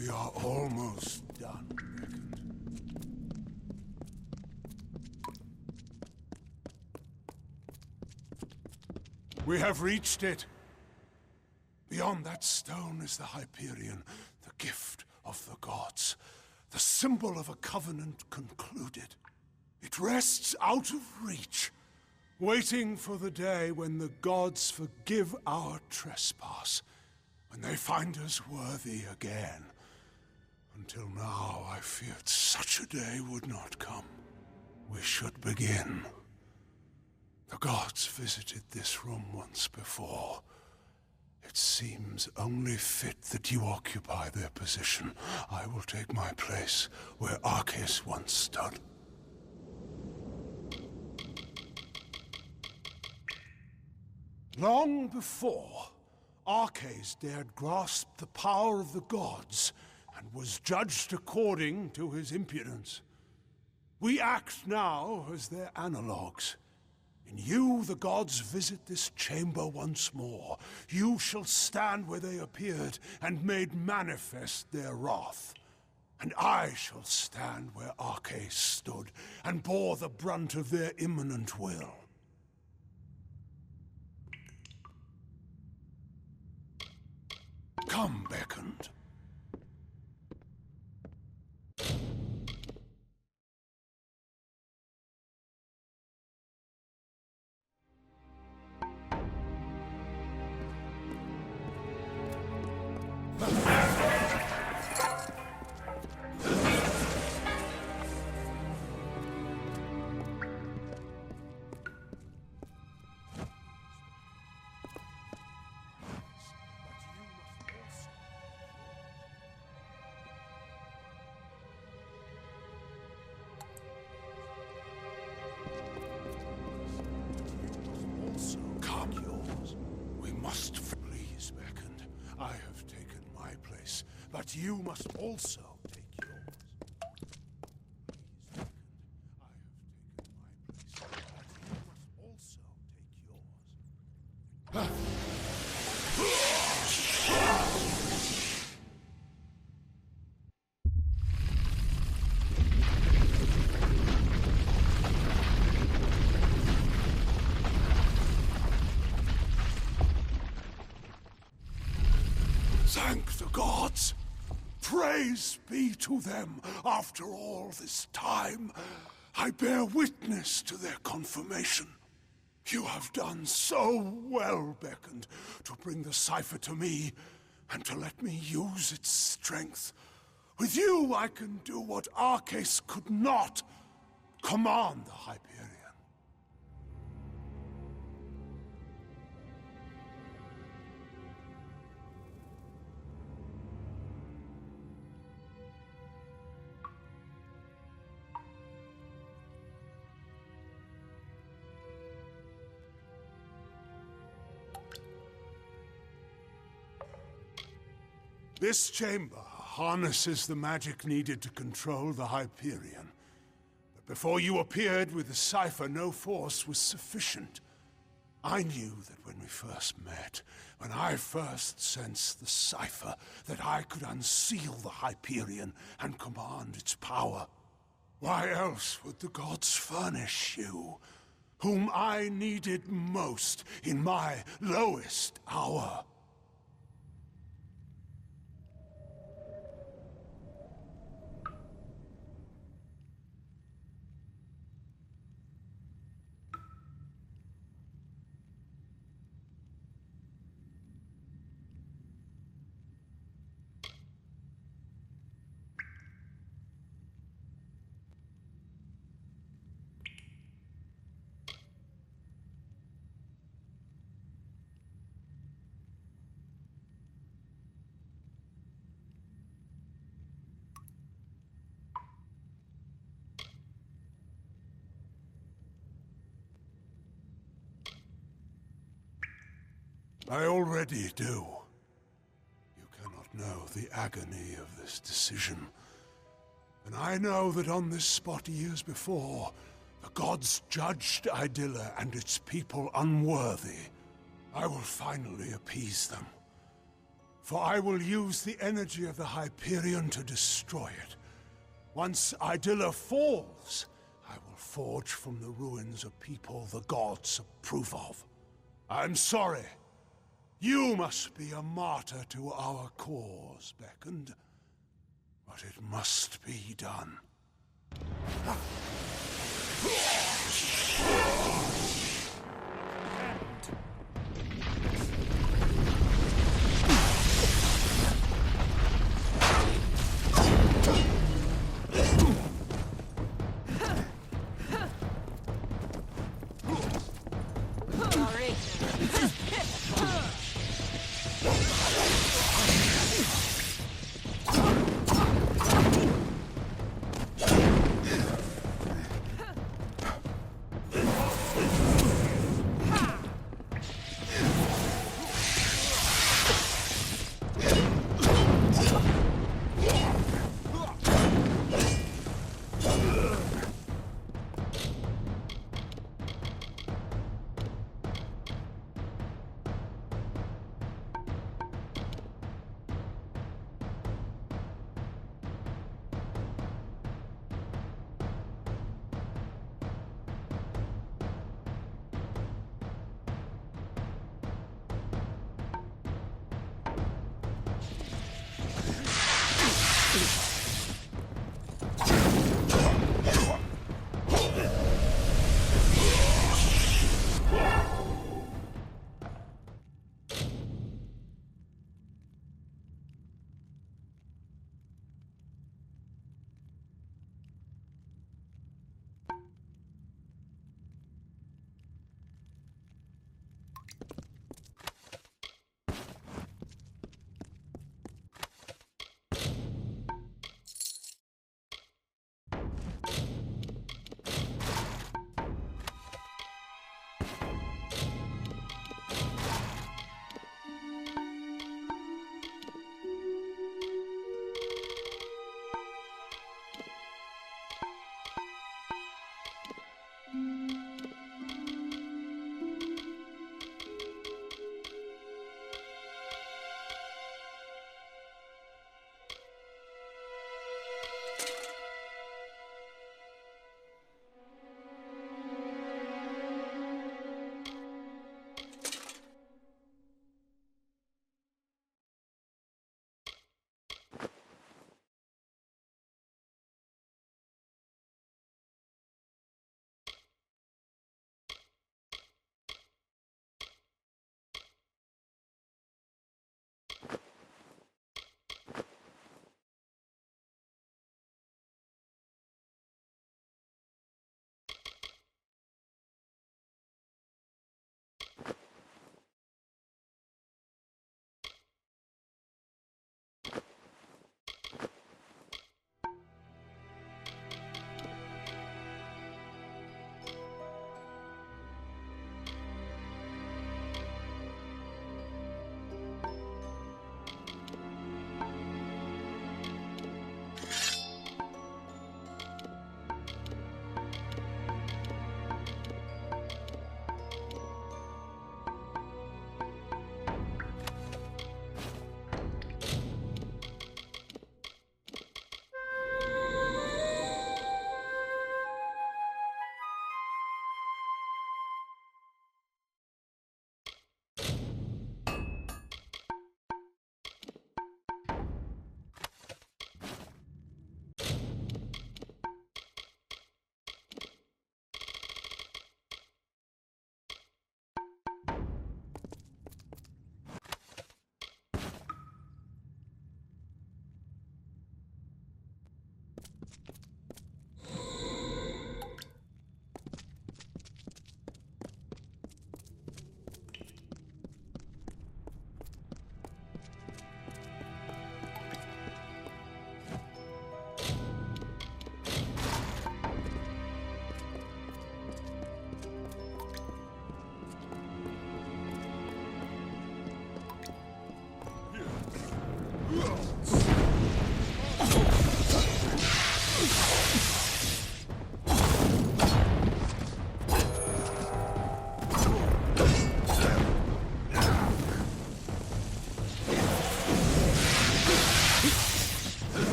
We are almost done, Beckett. We have reached it. Beyond that stone is the Hyperion, the gift of the gods, the symbol of a covenant concluded. It rests out of reach, waiting for the day when the gods forgive our trespass, when they find us worthy again. Until now, I feared such a day would not come. We should begin. The gods visited this room once before. It seems only fit that you occupy their position. I will take my place where Arceus once stood. Long before, Arceus dared grasp the power of the gods and was judged according to his impudence. We act now as their analogues. In you, the gods visit this chamber once more. You shall stand where they appeared and made manifest their wrath. And I shall stand where Arceus stood and bore the brunt of their imminent will. Come, beckoned. But you must also take yours. Please, Beckon, I have taken my place, but you must also take yours. Thank the gods! Praise be to them. After all this time, I bear witness to their confirmation. You have done so well, Beckoned, to bring the cipher to me and to let me use its strength. With you, I can do what Arceus could not. Command the Hyperion. This chamber harnesses the magic needed to control the Hyperion. But before you appeared with the cipher, no force was sufficient. I knew that when we first met, when I first sensed the cipher, that I could unseal the Hyperion and command its power. Why else would the gods furnish you, whom I needed most in my lowest hour? I already do. You cannot know the agony of this decision. And I know that on this spot years before, the gods judged Idylla and its people unworthy. I will finally appease them. For I will use the energy of the Hyperion to destroy it. Once Idylla falls, I will forge from the ruins a people the gods approve of. I'm sorry. You must be a martyr to our cause, Beckoned. But it must be done.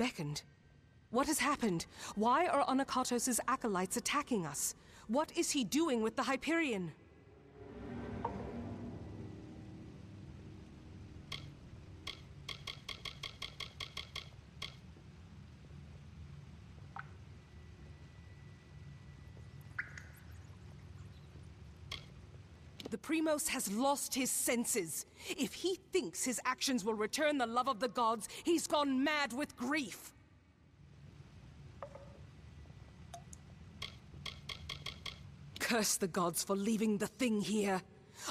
beckoned. What has happened? Why are Onakatos' acolytes attacking us? What is he doing with the Hyperion? The Primos has lost his senses. If he thinks his actions will return the love of the gods, he's gone mad with grief. Curse the gods for leaving the thing here.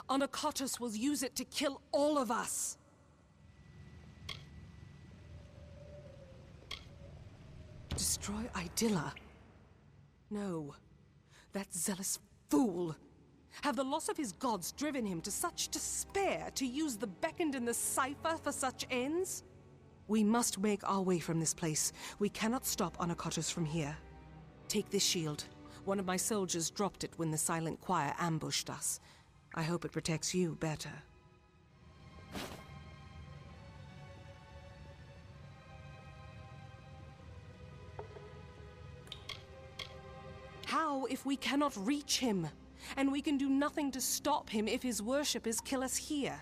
Onakatos will use it to kill all of us. Destroy Idylla? No. That zealous fool. Have the loss of his gods driven him to such despair to use the beckoned and the cipher for such ends? We must make our way from this place. We cannot stop Onakatos from here. Take this shield. One of my soldiers dropped it when the Silent Choir ambushed us. I hope it protects you better. How if we cannot reach him? And we can do nothing to stop him if his worshippers kill us here.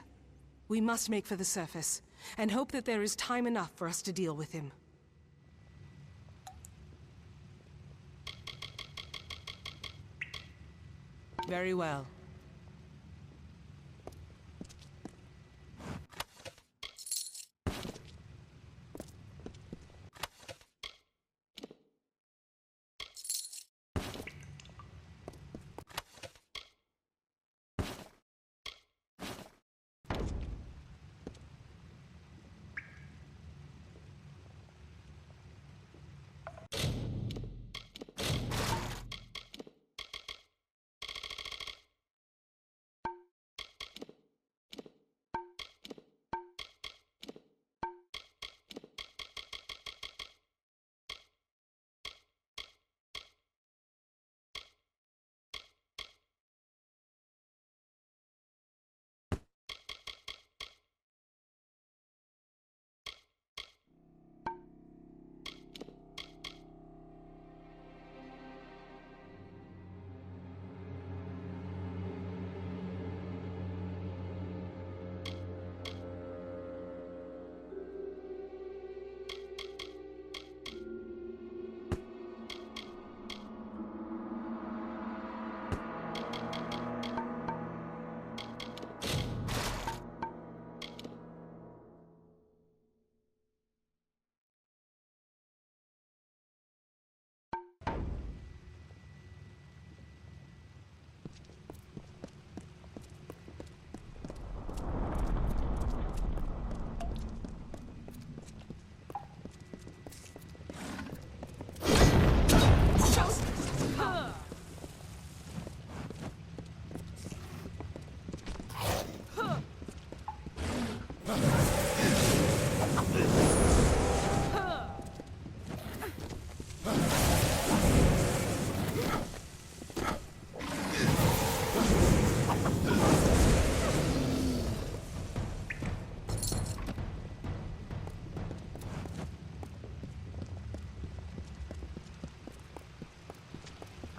We must make for the surface, and hope that there is time enough for us to deal with him. Very well.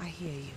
I hear you.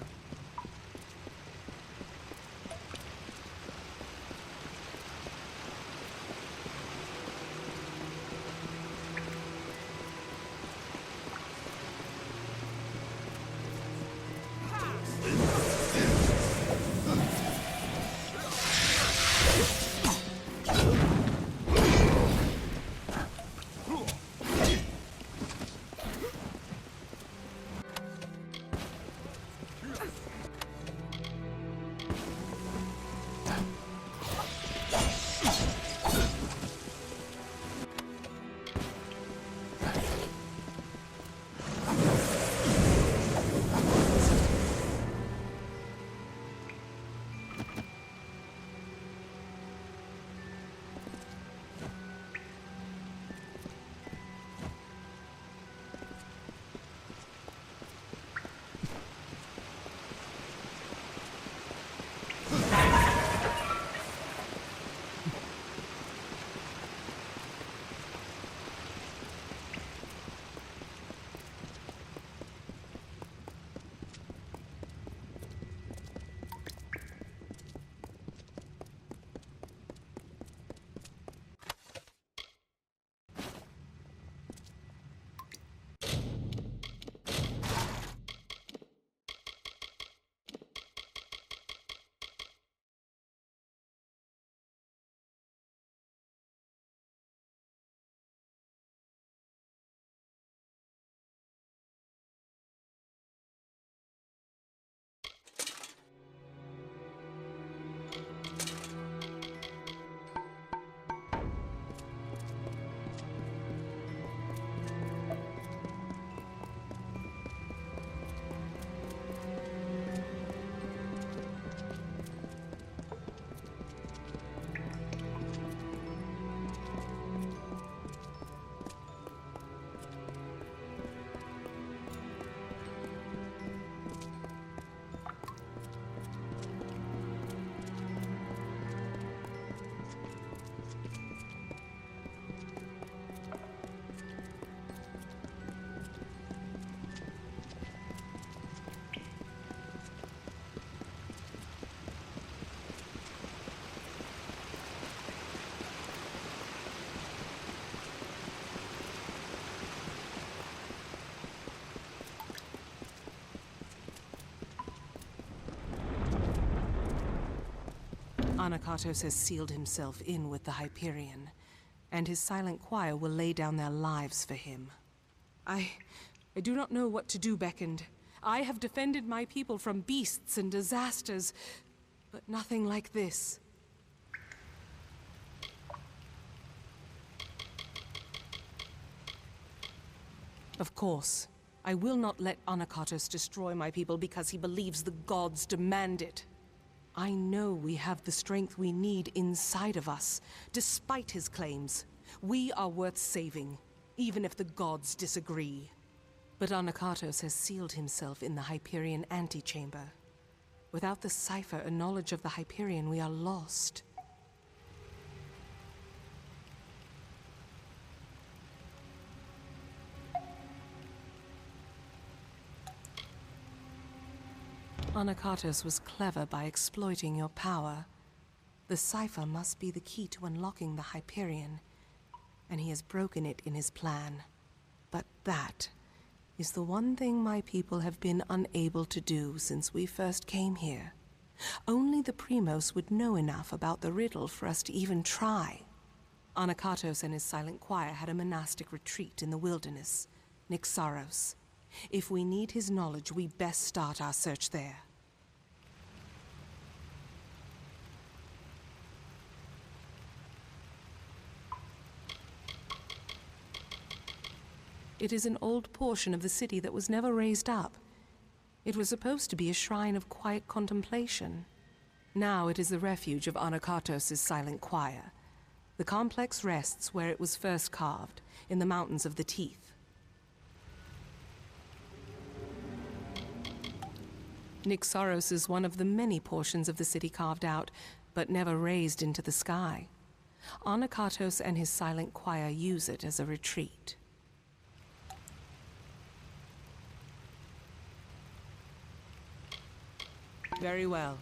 Anakatos has sealed himself in with the Hyperion, and his silent choir will lay down their lives for him. I do not know what to do, Beckoned. I have defended my people from beasts and disasters, but nothing like this. Of course, I will not let Anakatos destroy my people because he believes the gods demand it. I know we have the strength we need inside of us, despite his claims. We are worth saving, even if the gods disagree. But Anakatos has sealed himself in the Hyperion antechamber. Without the cipher and knowledge of the Hyperion, we are lost. Anakatos was clever by exploiting your power. The cipher must be the key to unlocking the Hyperion, and he has broken it in his plan. But that is the one thing my people have been unable to do since we first came here. Only the Primos would know enough about the riddle for us to even try. Anakatos and his silent choir had a monastic retreat in the wilderness, Nyxaros. If we need his knowledge, we best start our search there. It is an old portion of the city that was never raised up. It was supposed to be a shrine of quiet contemplation. Now it is the refuge of Anakatos' silent choir. The complex rests where it was first carved, in the Mountains of the Teeth. Nyxaros is one of the many portions of the city carved out, but never raised into the sky. Anakatos and his silent choir use it as a retreat. Very well.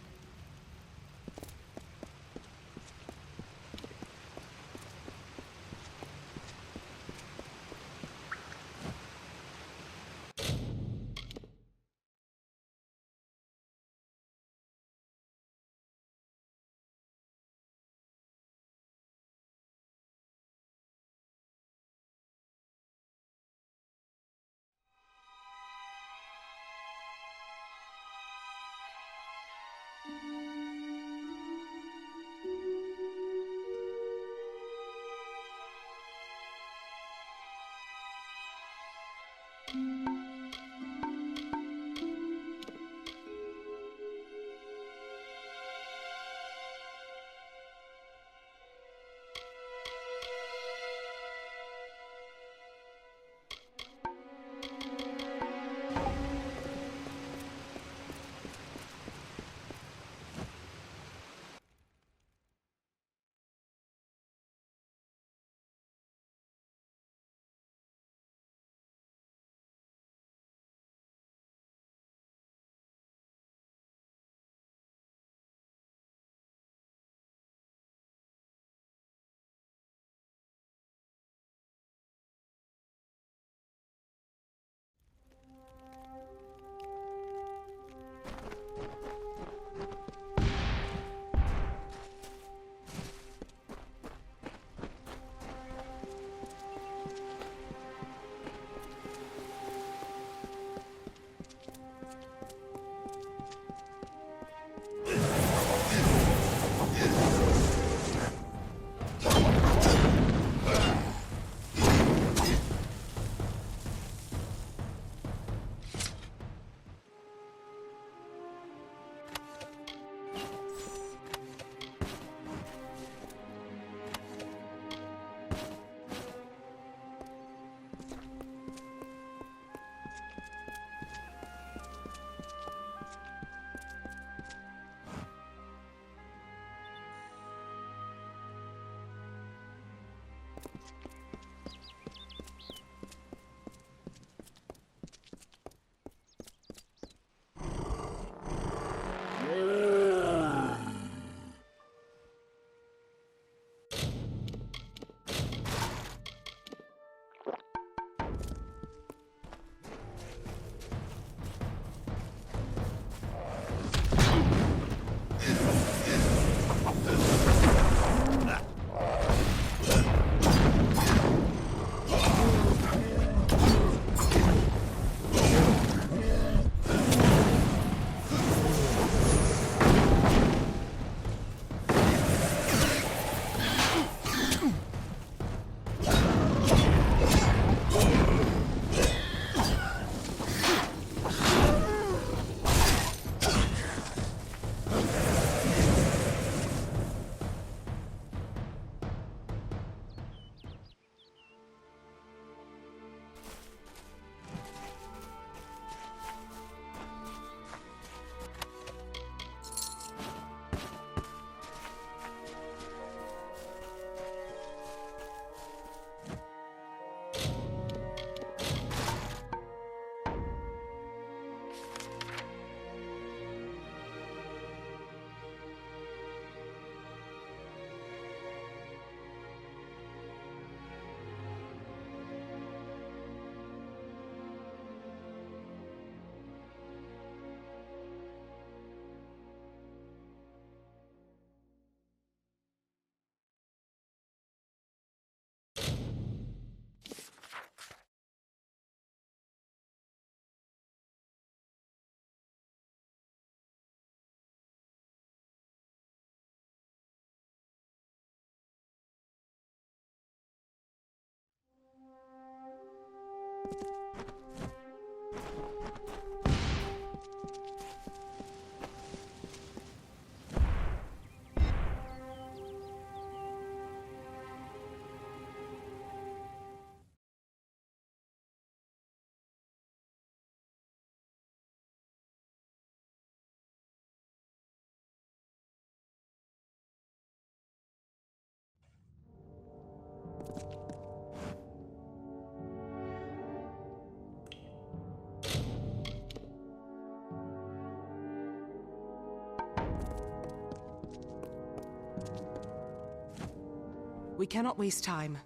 We cannot waste time.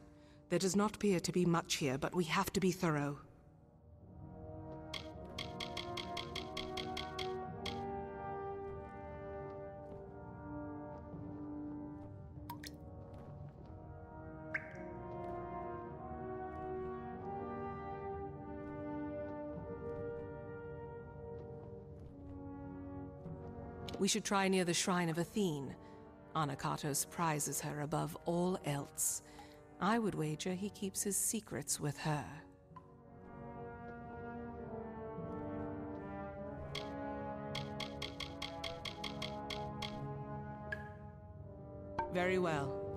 There does not appear to be much here, but we have to be thorough. We should try near the Shrine of Athene. Anakatos prizes her above all else. I would wager he keeps his secrets with her. Very well.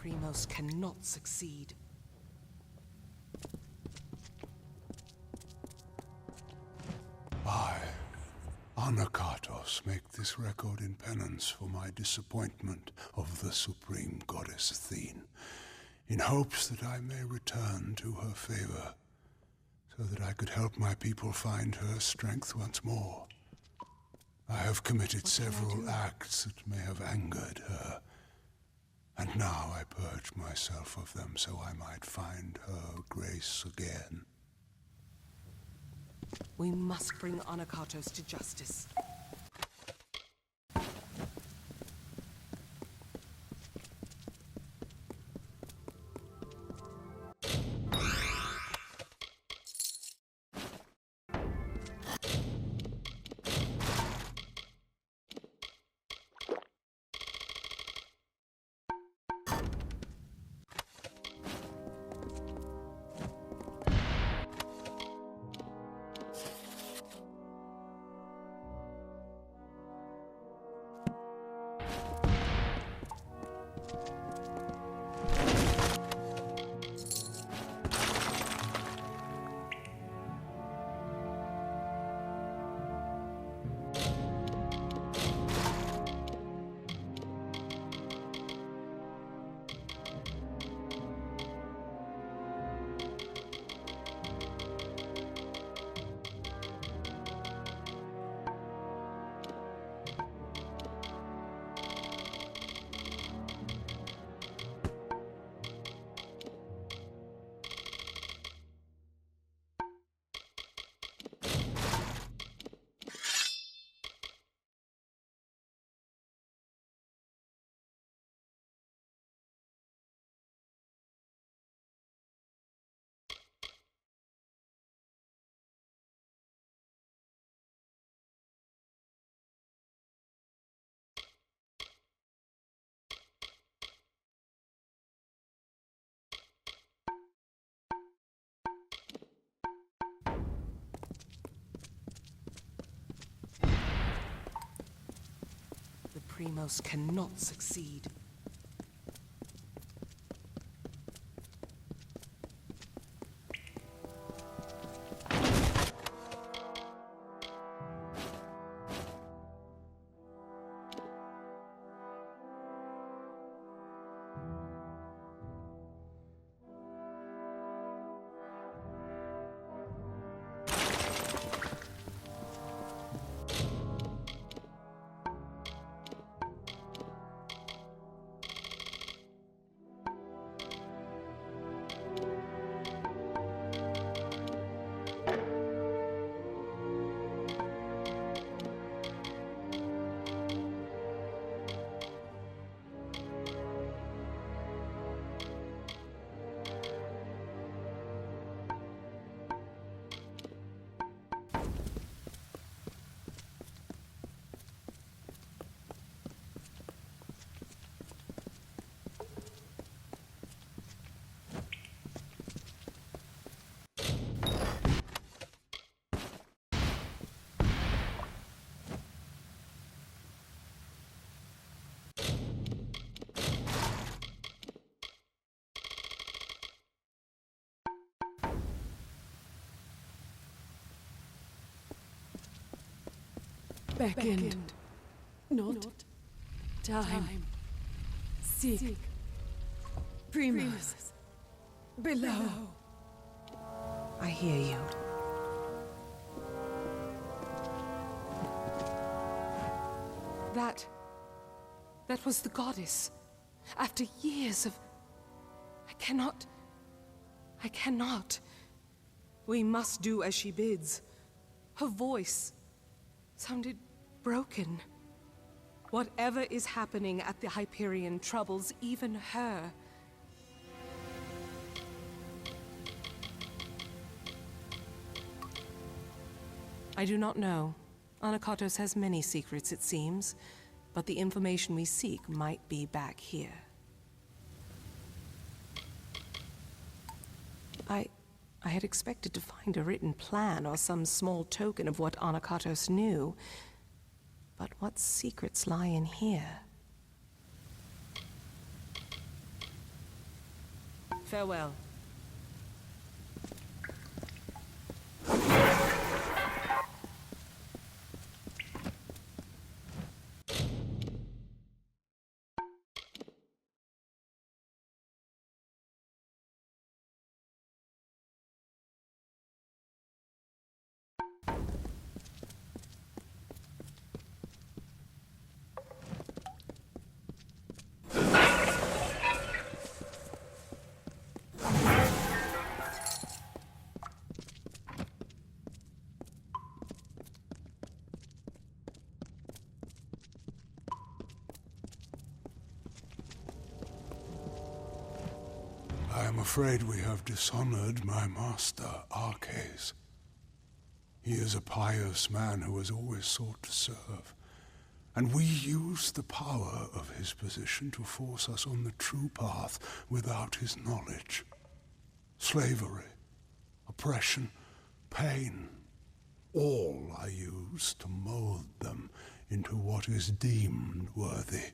Primos cannot succeed. I, Anakatos, make this record in penance for my disappointment of the supreme goddess Athene, in hopes that I may return to her favor, so that I could help my people find her strength once more. I have committed several acts that may have angered her, and now I purge myself of them so I might find her grace again. We must bring Anakatos to justice. The Primos cannot succeed. Beckoned, not time. Seek Primos below. I hear you. That was the goddess. After years of... I cannot. We must do as she bids. Her voice sounded broken. Whatever is happening at the Hyperion troubles even her. I do not know. Anakatos has many secrets, it seems, but the information we seek might be back here. I had expected to find a written plan or some small token of what Anakatos knew. But what secrets lie in here? Farewell. I am afraid we have dishonored my master, Arcais. He is a pious man who has always sought to serve, and we use the power of his position to force us on the true path without his knowledge. Slavery, oppression, pain, all I use to mold them into what is deemed worthy.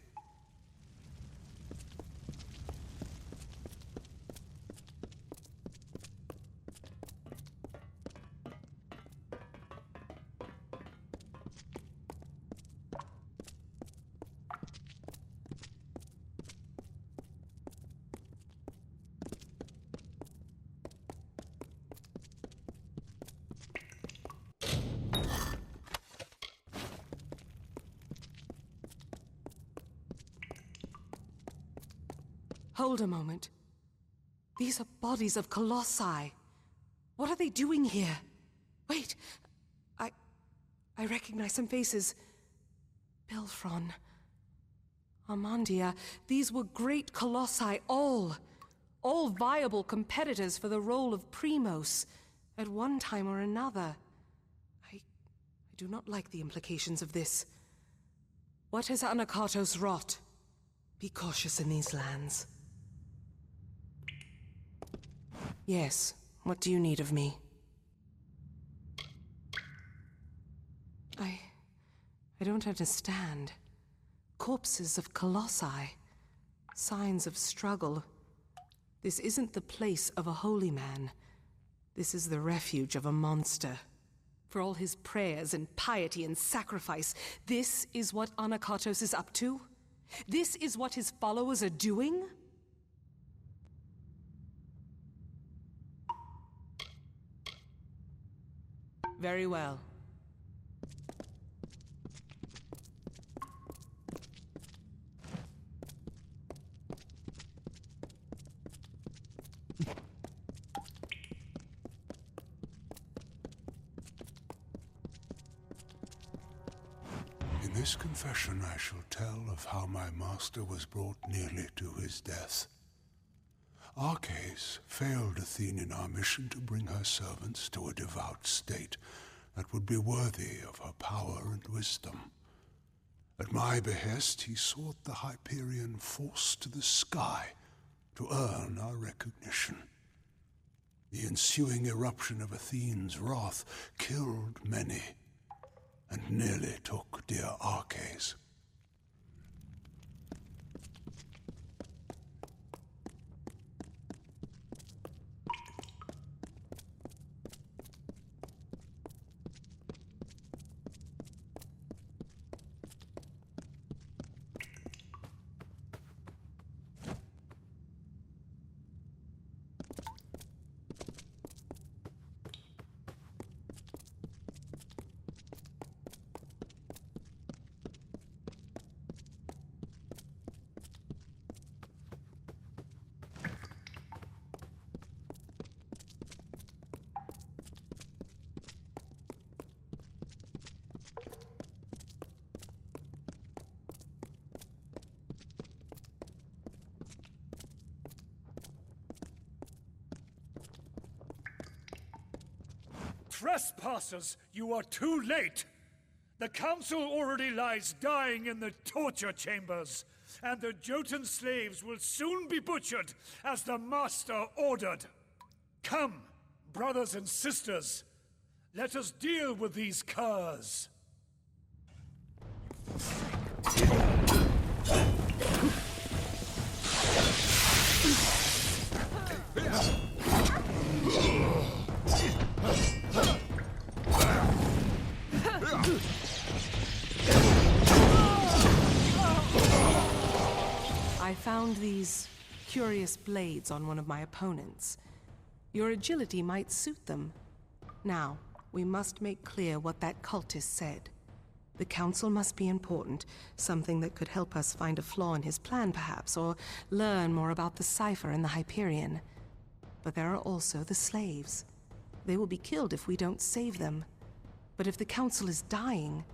Hold a moment. These are bodies of colossi. What are they doing here? Wait, I recognize some faces. Bilfron, Armandia, these were great colossi, all viable competitors for the role of Primos at one time or another. I do not like the implications of this. What has Anakatos wrought? Be cautious in these lands. Yes, what do you need of me? I don't understand. Corpses of colossi. Signs of struggle. This isn't the place of a holy man. This is the refuge of a monster. For all his prayers and piety and sacrifice, this is what Anakatos is up to? This is what his followers are doing? Very well. In this confession I shall tell of how my master was brought nearly to his death. Arcais failed Athene in our mission to bring her servants to a devout state that would be worthy of her power and wisdom. At my behest, he sought the Hyperion force to the sky to earn our recognition. The ensuing eruption of Athene's wrath killed many, and nearly took dear Arcais. Trespassers, you are too late! The council already lies dying in the torture chambers, and the Jotun slaves will soon be butchered as the master ordered. Come, brothers and sisters, let us deal with these curs. found these curious blades on one of my opponents. Your agility might suit them. Now, we must make clear what that cultist said. The Council must be important, something that could help us find a flaw in his plan, perhaps, or learn more about the cipher and the Hyperion. But there are also the slaves. They will be killed if we don't save them. But if the Council is dying,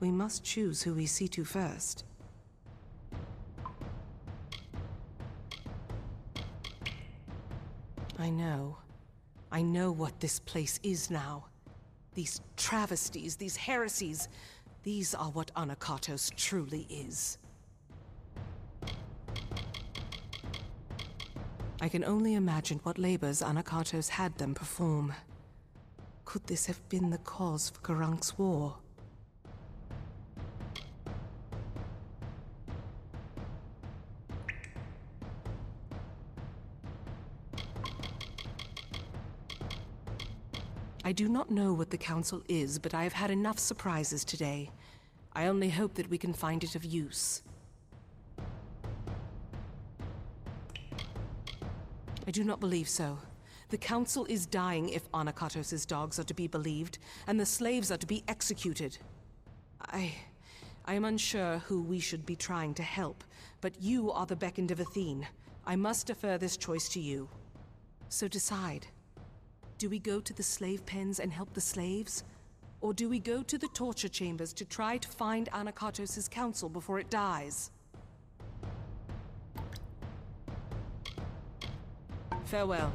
we must choose who we see to first. I know. I know what this place is now. These travesties, these heresies, these are what Anakatos truly is. I can only imagine what labors Anakatos had them perform. Could this have been the cause for Karank's war? I do not know what the Council is, but I have had enough surprises today. I only hope that we can find it of use. I do not believe so. The Council is dying if Anakatos' dogs are to be believed, and the slaves are to be executed. I am unsure who we should be trying to help, but you are the beckoned of Athene. I must defer this choice to you. So decide. Do we go to the slave pens and help the slaves? Or do we go to the torture chambers to try to find Anakatos' council before it dies? Farewell.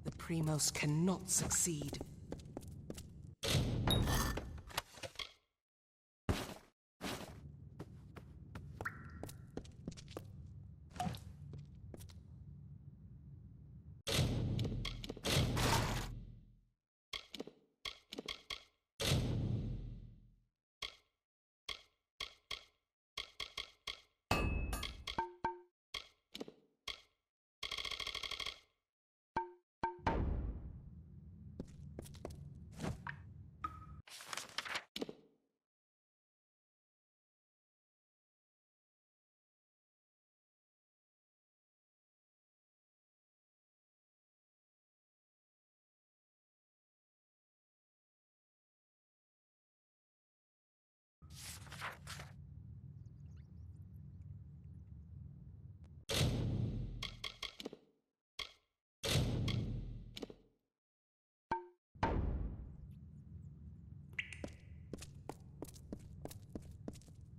The Primos cannot succeed.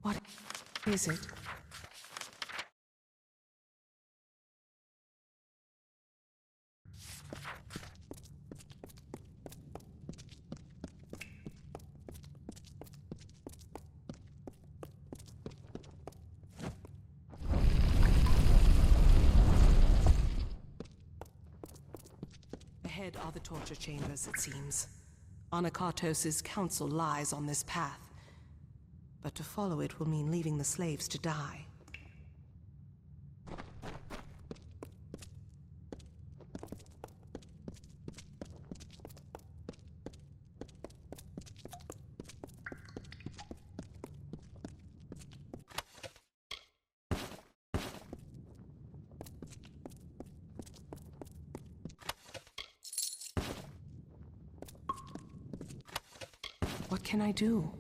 What is it? Ahead. Ahead are the torture chambers, it seems. Anakartos' counsel lies on this path. But to follow it will mean leaving the slaves to die. What can I do?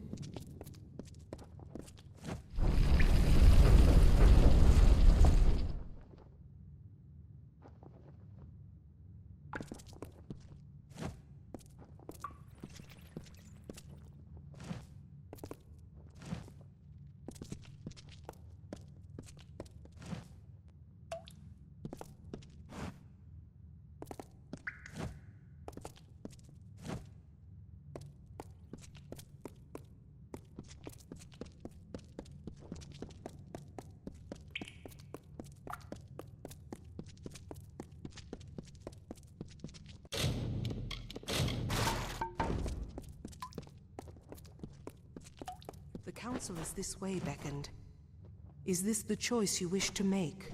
The council is this way beckoned. Is this the choice you wish to make?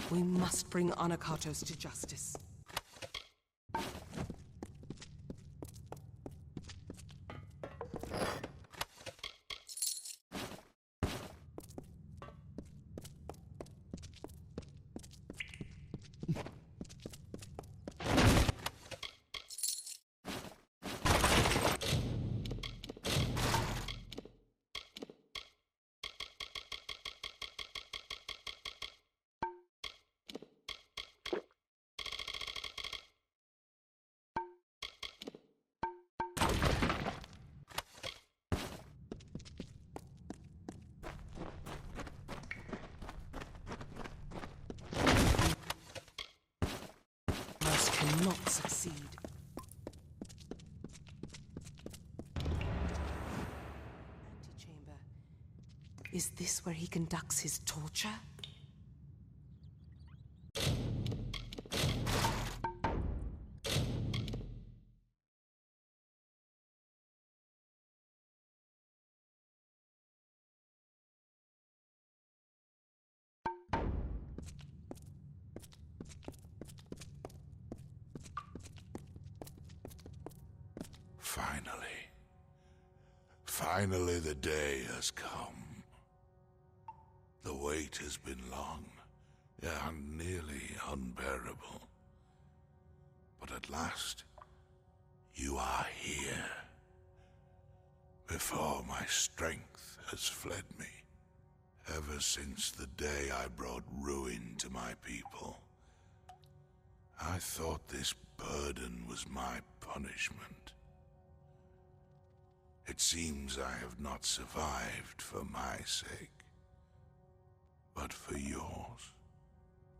We must bring Anakartos to justice. Cannot succeed. Antechamber. Is this where he conducts his torture? Finally the day has come. The wait has been long, and nearly unbearable. But at last, you are here. Before my strength has fled me. Ever since the day I brought ruin to my people, I thought this burden was my punishment. It seems I have not survived for my sake, but for yours.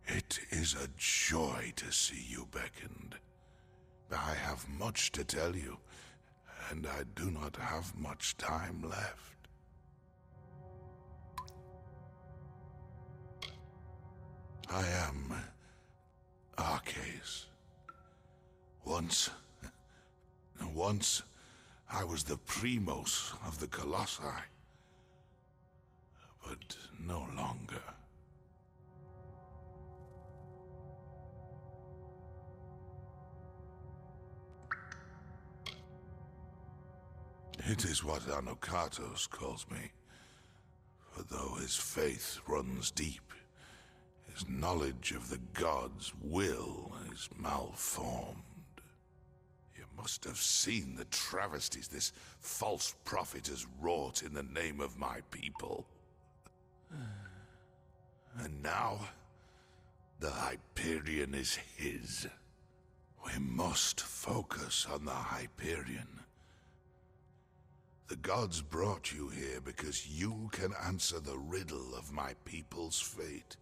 It is a joy to see you beckoned. I have much to tell you, and I do not have much time left. I am Arcais. Once I was the primos of the Colossi, but no longer. It is what Anakartos calls me, for though his faith runs deep, His knowledge of the gods' will is malformed. You must have seen the travesties this false prophet has wrought in the name of my people. And now, the Hyperion is his. We must focus on the Hyperion. The gods brought you here because you can answer the riddle of my people's fate.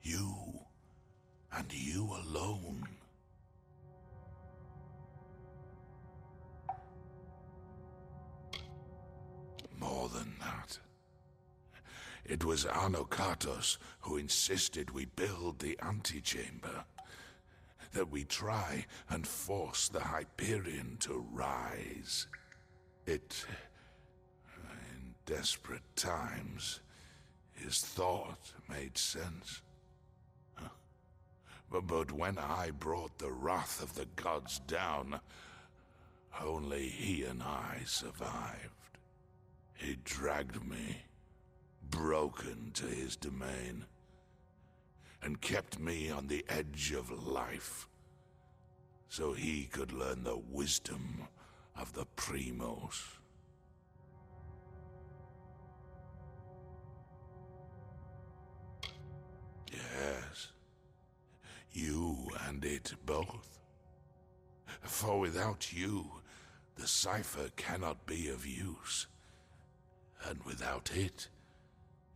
You, and you alone. More than that. It was Anokatos who insisted we build the antechamber, that we try and force the Hyperion to rise. It, in desperate times, his thought made sense. But when I brought the wrath of the gods down, only he and I survived. He dragged me, broken, to his domain, and kept me on the edge of life, so he could learn the wisdom of the Primos. Yes, you and it both. For without you, the cipher cannot be of use, and without it,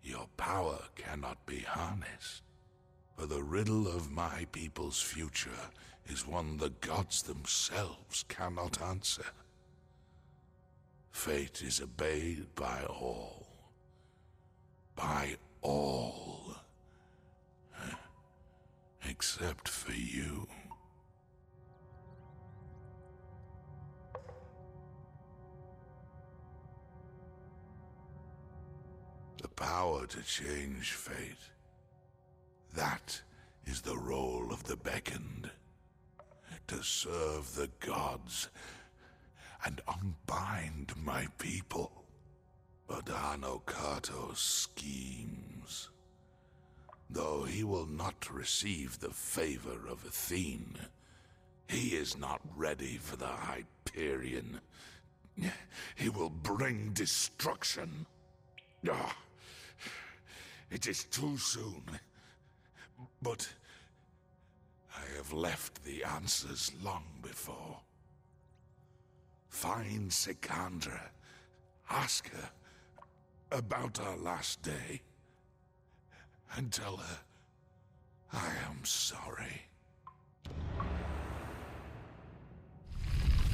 your power cannot be harnessed. For the riddle of my people's future is one the gods themselves cannot answer. Fate is obeyed by all. By all. Except for you. The power to change fate. That is the role of the beckoned. To serve the gods and unbind my people. But Anokatos schemes. Though he will not receive the favor of Athene, he is not ready for the Hyperion. He will bring destruction. Ah, it is too soon. But I have left the answers long before. Find Sikandra. Ask her about our last day. And tell her I am sorry.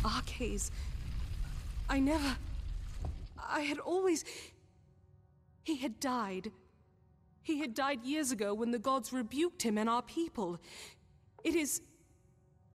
Arcades. I had always... He had died. He had died years ago when the gods rebuked him and our people. It is